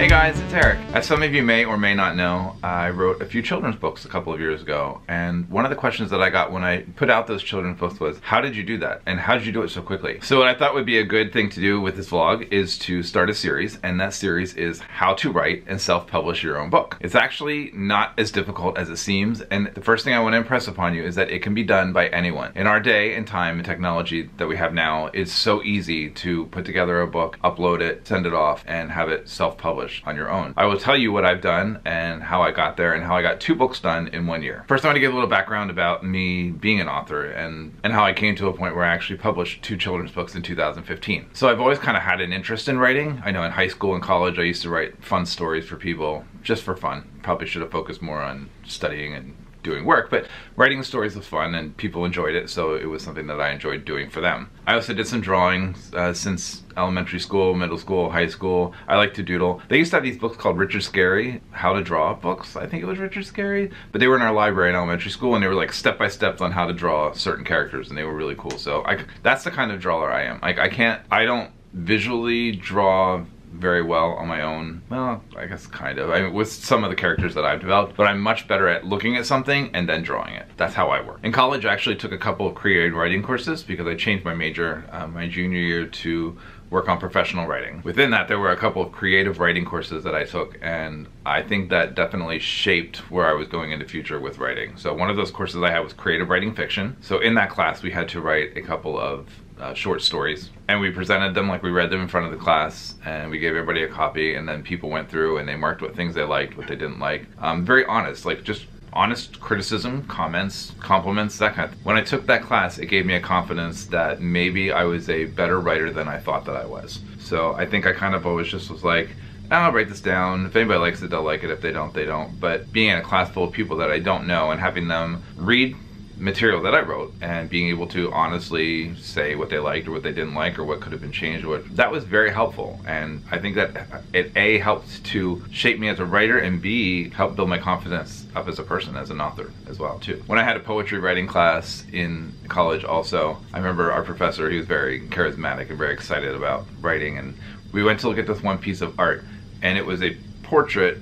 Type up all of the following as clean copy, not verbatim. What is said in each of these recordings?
Hey guys, it's Eric. As some of you may or may not know, I wrote a few children's books a couple of years ago, and one of the questions that I got when I put out those children's books was, how did you do that? And how did you do it so quickly? So what I thought would be a good thing to do with this vlog is to start a series, and that series is how to write and self-publish your own book. It's actually not as difficult as it seems, and the first thing I want to impress upon you is that it can be done by anyone. In our day and time and technology that we have now, it's so easy to put together a book, upload it, send it off, and have it self-published on your own. I will tell you what I've done and how I got there and how I got 2 books done in 1 year. First, I want to give a little background about me being an author and how I came to a point where I actually published 2 children's books in 2015. So I've always kind of had an interest in writing. I know in high school and college I used to write fun stories for people just for fun. Probably should have focused more on studying and doing work, but writing the stories was fun and people enjoyed it, so it was something that I enjoyed doing for them. I also did some drawing since elementary school, middle school, high school. I like to doodle. They used to have these books called Richard Scarry, How to Draw books. I think it was Richard Scarry, but they were in our library in elementary school and they were like step-by-steps on how to draw certain characters, and they were really cool. So that's the kind of drawer I am. I don't visually draw very well on my own. Well, I guess kind of. I mean, with some of the characters that I've developed, but I'm much better at looking at something and then drawing it. That's how I work. In college, I actually took a couple of creative writing courses because I changed my major my junior year to work on professional writing. Within that, there were a couple of creative writing courses that I took, and I think that definitely shaped where I was going in the future with writing. So one of those courses I had was creative writing fiction. So in that class, we had to write a couple of short stories, and we presented them like we read them in front of the class, and we gave everybody a copy, and then people went through and they marked what things they liked, what they didn't like. Very honest, like just honest criticism, comments, compliments, that kind of thing. When I took that class, it gave me a confidence that maybe I was a better writer than I thought that I was. So I think I kind of always just was like, I'll write this down. If anybody likes it, they'll like it. If they don't, they don't. But being in a class full of people that I don't know and having them read material that I wrote and being able to honestly say what they liked or what they didn't like or what could have been changed, that was very helpful. And I think that it A, helped to shape me as a writer, and B, helped build my confidence up as a person, as an author as well too. When I had a poetry writing class in college also, I remember our professor, he was very charismatic and very excited about writing, and we went to look at this one piece of art, and it was a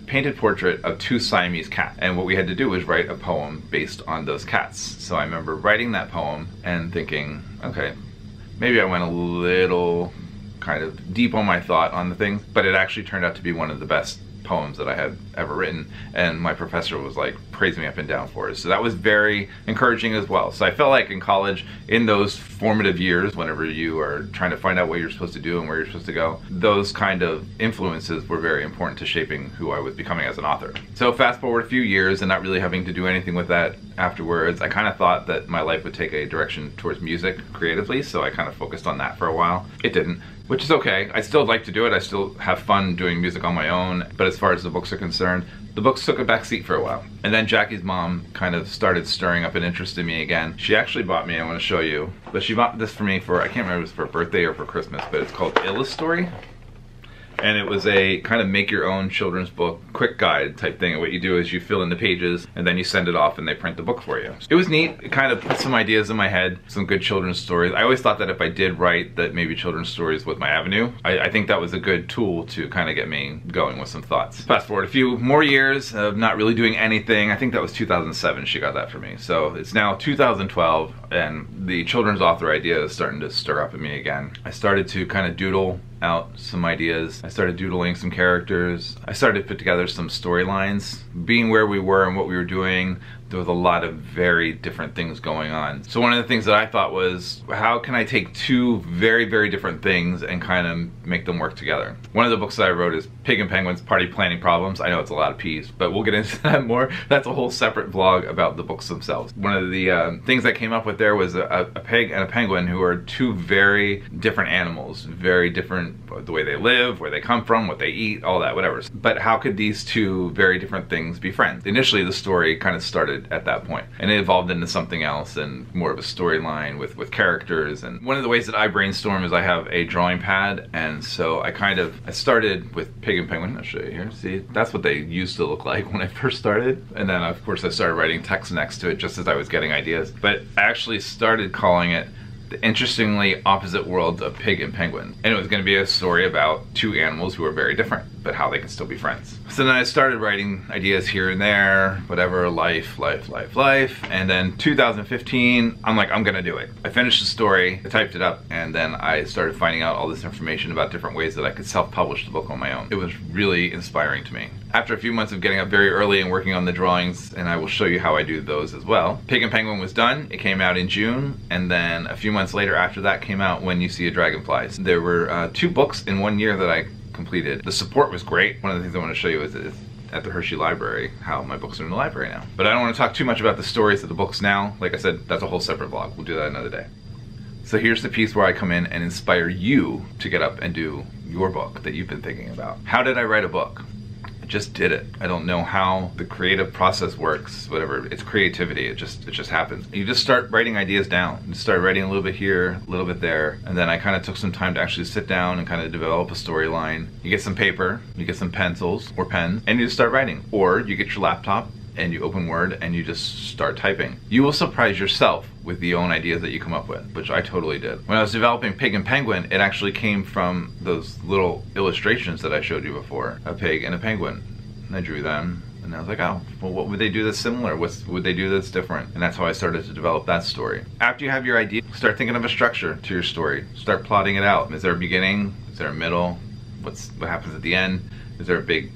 painted portrait of 2 Siamese cats, and what we had to do was write a poem based on those cats. So I remember writing that poem and thinking, okay, maybe I went a little kind of deep on my thought on the things, but it actually turned out to be one of the best poems that I had ever written, and my professor was like praising me up and down for it. So that was very encouraging as well. So I felt like in college, in those formative years, whenever you are trying to find out what you're supposed to do and where you're supposed to go, those kind of influences were very important to shaping who I was becoming as an author. So fast forward a few years and not really having to do anything with that afterwards, I kind of thought that my life would take a direction towards music creatively, so I kind of focused on that for a while. It didn't, which is okay. I still like to do it. I still have fun doing music on my own, but as far as the books are concerned, the books took a back seat for a while. And then Jackie's mom kind of started stirring up an interest in me again. She actually bought me, I want to show you, but she bought this for me for, I can't remember if it was for a birthday or for Christmas, but it's called Illustory. And it was a kind of make your own children's book quick guide type thing. And what you do is you fill in the pages and then you send it off and they print the book for you. It was neat. It kind of put some ideas in my head, some good children's stories. I always thought that if I did write, that maybe children's stories was my avenue. I think that was a good tool to kind of get me going with some thoughts. Fast forward a few more years of not really doing anything. I think that was 2007 she got that for me. So it's now 2012 and the children's author idea is starting to stir up in me again. I started to kind of doodle out some ideas. I started doodling some characters. I started to put together some storylines. Being where we were and what we were doing, there was a lot of very different things going on. So one of the things that I thought was, how can I take 2 very, very different things and kind of make them work together? One of the books that I wrote is Pig and Penguin's Party Planning Problems. I know it's a lot of P's, but we'll get into that more. That's a whole separate vlog about the books themselves. One of the things I came up with there was a pig and a penguin, who are 2 very different animals, very different, the way they live, where they come from, what they eat, all that, whatever. But how could these 2 very different things be friends? Initially, the story kind of started at that point, and it evolved into something else and more of a storyline with characters. And one of the ways that I brainstorm is I have a drawing pad, and so I started with Pig and Penguin. I'll show you here. See, that's what they used to look like when I first started, and then of course I started writing text next to it just as I was getting ideas. But I actually started calling it the interestingly opposite worlds of pig and penguin. And it was going to be a story about two animals who are very different, but how they can still be friends. So then I started writing ideas here and there, whatever, life. And then 2015, I'm like, I'm gonna do it. I finished the story, I typed it up, and then I started finding out all this information about different ways that I could self-publish the book on my own. It was really inspiring to me. After a few months of getting up very early and working on the drawings, and I will show you how I do those as well, Pig and Penguin was done. It came out in June, and then a few months later after that came out When You See a Dragonfly. So there were 2 books in 1 year that I completed. The support was great. One of the things I want to show you is at the Hershey Library, how my books are in the library now. But I don't want to talk too much about the stories of the books now. Like I said, that's a whole separate vlog. We'll do that another day. So here's the piece where I come in and inspire you to get up and do your book that you've been thinking about. How did I write a book? I just did it. I don't know how the creative process works, whatever. It's creativity. It just happens. You just start writing ideas down. You start writing a little bit here, a little bit there, and then I kind of took some time to actually sit down and kind of develop a storyline. You get some paper, you get some pencils or pens, and you just start writing. Or you get your laptop and you open Word and you just start typing. You will surprise yourself with the own ideas that you come up with, which I totally did. When I was developing Pig and Penguin, it actually came from those little illustrations that I showed you before, a pig and a penguin. And I drew them, and I was like, oh, well, what would they do that's similar? What would they do that's different? And that's how I started to develop that story. After you have your idea, start thinking of a structure to your story. Start plotting it out. Is there a beginning? Is there a middle? What happens at the end? Is there a big,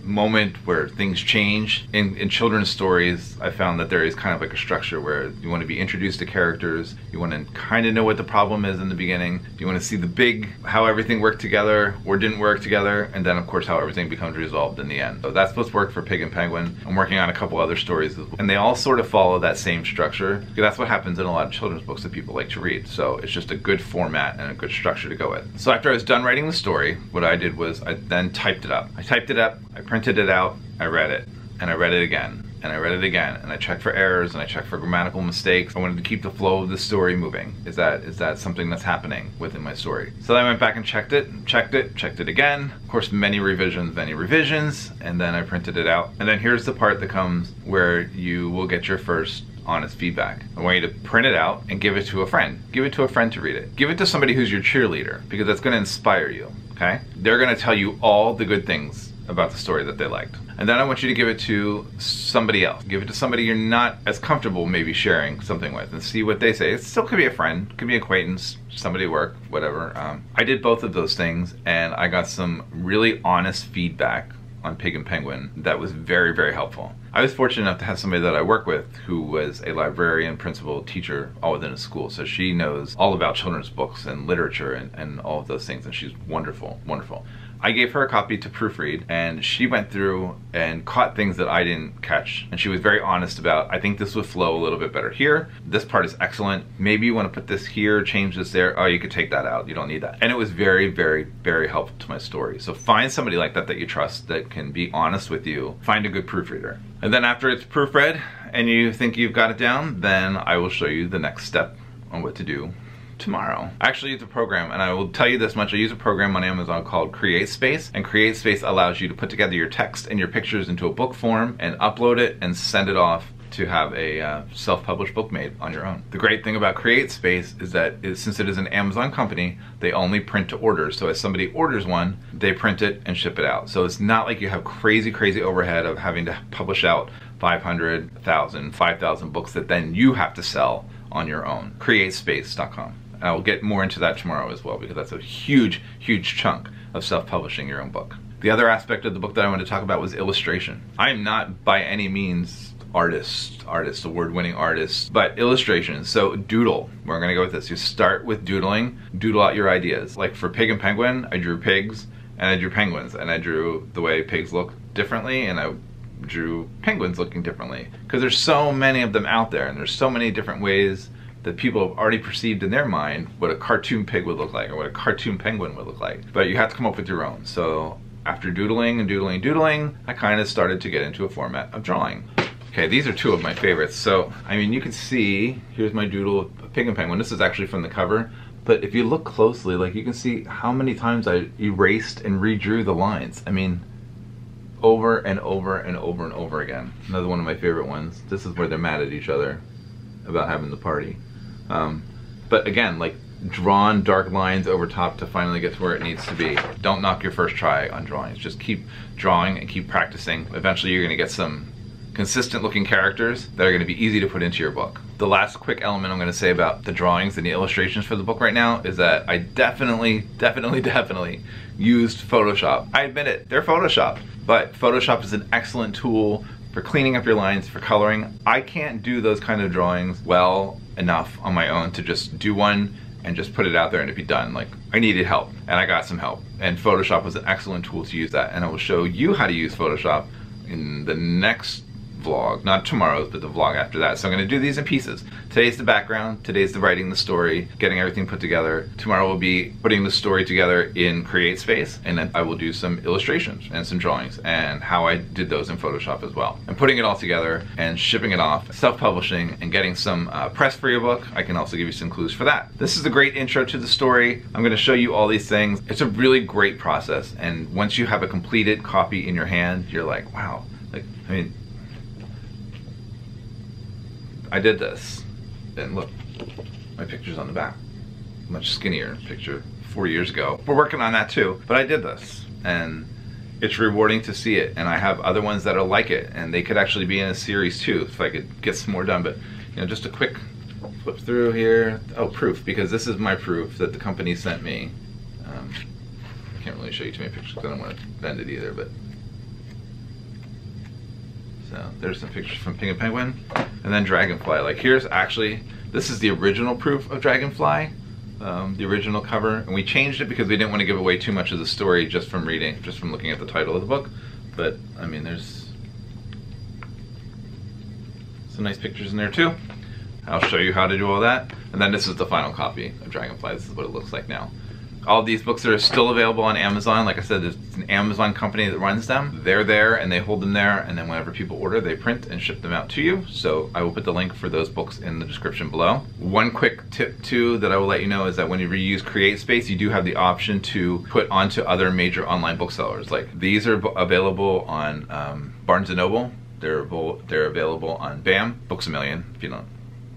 moment where things change? In children's stories, I found that there is kind of like a structure where you want to be introduced to characters, you want to kind of know what the problem is in the beginning, you want to see the big, how everything worked together or didn't work together, and then of course how everything becomes resolved in the end. So that's what's worked for Pig and Penguin. I'm working on a couple other stories as well, and they all sort of follow that same structure, because that's what happens in a lot of children's books that people like to read. So it's just a good format and a good structure to go with. So after I was done writing the story, what I did was I then typed it up. I printed it out, I read it, and I read it again, and I read it again, and I checked for errors, and I checked for grammatical mistakes. I wanted to keep the flow of the story moving. Is that something that's happening within my story? So then I went back and checked it again. Of course, many revisions, and then I printed it out. And then here's the part that comes where you will get your first honest feedback. I want you to print it out and give it to a friend. Give it to a friend to read it. Give it to somebody who's your cheerleader, because that's going to inspire you, okay? They're going to tell you all the good things about the story that they liked. And then I want you to give it to somebody else. Give it to somebody you're not as comfortable maybe sharing something with, and see what they say. It still could be a friend, could be an acquaintance, somebody at work, whatever. I did both of those things, and I got some really honest feedback on Pig and Penguin that was very, very helpful. I was fortunate enough to have somebody that I work with who was a librarian, principal, teacher, all within a school. So she knows all about children's books and literature and all of those things, and she's wonderful, wonderful. I gave her a copy to proofread, and she went through and caught things that I didn't catch. And she was very honest about, I think this would flow a little bit better here. This part is excellent. Maybe you want to put this here, change this there. Oh, you could take that out. You don't need that. And it was very, very, very helpful to my story. So find somebody like that that you trust, that can be honest with you. Find a good proofreader. And then after it's proofread and you think you've got it down, then I will show you the next step on what to do tomorrow. I actually use a program, and I will tell you this much. I use a program on Amazon called CreateSpace, and CreateSpace allows you to put together your text and your pictures into a book form and upload it and send it off to have a self-published book made on your own. The great thing about CreateSpace is that since it is an Amazon company, they only print to order. So as somebody orders one, they print it and ship it out. So it's not like you have crazy overhead of having to publish out 500, 1,000, 5,000 books that then you have to sell on your own. CreateSpace.com. I will get more into that tomorrow as well, because that's a huge, huge chunk of self-publishing your own book. The other aspect of the book that I want to talk about was illustration. I am not by any means artist, award-winning artist, but illustration. So doodle, we're gonna go with this. You start with doodling, doodle out your ideas. Like for Pig and Penguin, I drew pigs and I drew penguins, and I drew the way pigs look differently, and I drew penguins looking differently. Because there's so many of them out there, and there's so many different ways that people have already perceived in their mind what a cartoon pig would look like, or what a cartoon penguin would look like. But you have to come up with your own. So after doodling and doodling, I kind of started to get into a format of drawing. Okay, these are two of my favorites. So, I mean, you can see, here's my doodle of Pig and Penguin. This is actually from the cover. But if you look closely, like, you can see how many times I erased and redrew the lines. I mean, over and over and over and over again. Another one of my favorite ones. This is where they're mad at each other about having the party. But again, like drawn dark lines over top to finally get to where it needs to be. Don't knock your first try on drawings. Just keep drawing and keep practicing. Eventually you're gonna get some consistent looking characters that are gonna be easy to put into your book. The last quick element I'm gonna say about the drawings and the illustrations for the book right now is that I definitely used Photoshop. I admit it, they're Photoshop, but Photoshop is an excellent tool for cleaning up your lines, for coloring. I can't do those kind of drawings well enough on my own to just do one and just put it out there and it'd be done. Like, I needed help, and I got some help. And Photoshop was an excellent tool to use that, and I will show you how to use Photoshop in the next vlog, not tomorrow's, but the vlog after that. So I'm gonna do these in pieces. Today's the background, today's the writing the story, getting everything put together. Tomorrow will be putting the story together in CreateSpace, and then I will do some illustrations and some drawings and how I did those in Photoshop as well. And putting it all together and shipping it off, self-publishing, and getting some press for your book. I can also give you some clues for that. This is a great intro to the story. I'm gonna show you all these things. It's a really great process, and once you have a completed copy in your hand, you're like, wow. Like, I mean, I did this, and look, my picture's on the back. Much skinnier picture 4 years ago. We're working on that too, but I did this, and it's rewarding to see it, and I have other ones that are like it, and they could actually be in a series too, if I could get some more done. But, you know, just a quick flip through here. Oh, proof, because this is my proof that the company sent me. I can't really show you too many pictures because I don't want to bend it either, but so there's some pictures from Pink and Penguin, and then Dragonfly. Like, here's actually, this is the original proof of Dragonfly, the original cover, and we changed it because we didn't want to give away too much of the story just from reading, just from looking at the title of the book. But I mean, there's some nice pictures in there too. I'll show you how to do all that, and then this is the final copy of Dragonfly. This is what it looks like now. All of these books are still available on Amazon. Like I said, there's an Amazon company that runs them. They're there and they hold them there, and then whenever people order, they print and ship them out to you. So I will put the link for those books in the description below. One quick tip too that I will let you know is that when you reuse CreateSpace, you do have the option to put onto other major online booksellers. Like, these are available on Barnes & Noble. They're available on BAM, Books A Million, if you don't.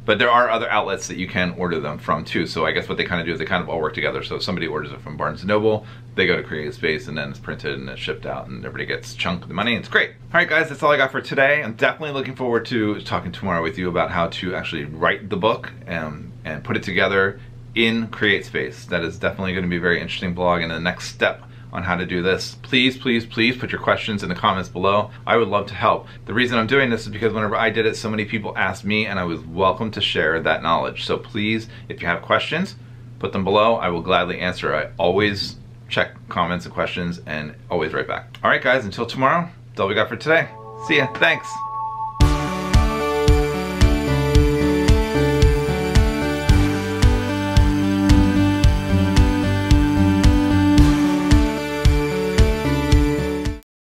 But there are other outlets that you can order them from too. So I guess what they kind of do is they kind of all work together. So if somebody orders it from Barnes & Noble, they go to CreateSpace, and then it's printed and it's shipped out, and everybody gets a chunk of the money, and it's great. All right, guys, that's all I got for today. I'm definitely looking forward to talking tomorrow with you about how to actually write the book and put it together in CreateSpace. That is definitely going to be a very interesting blog, and the next step on how to do this. Please, please, please put your questions in the comments below. I would love to help. The reason I'm doing this is because whenever I did it, so many people asked me, and I was welcome to share that knowledge. So please, if you have questions, put them below. I will gladly answer. I always check comments and questions and always write back. All right, guys, until tomorrow, that's all we got for today. See ya. Thanks.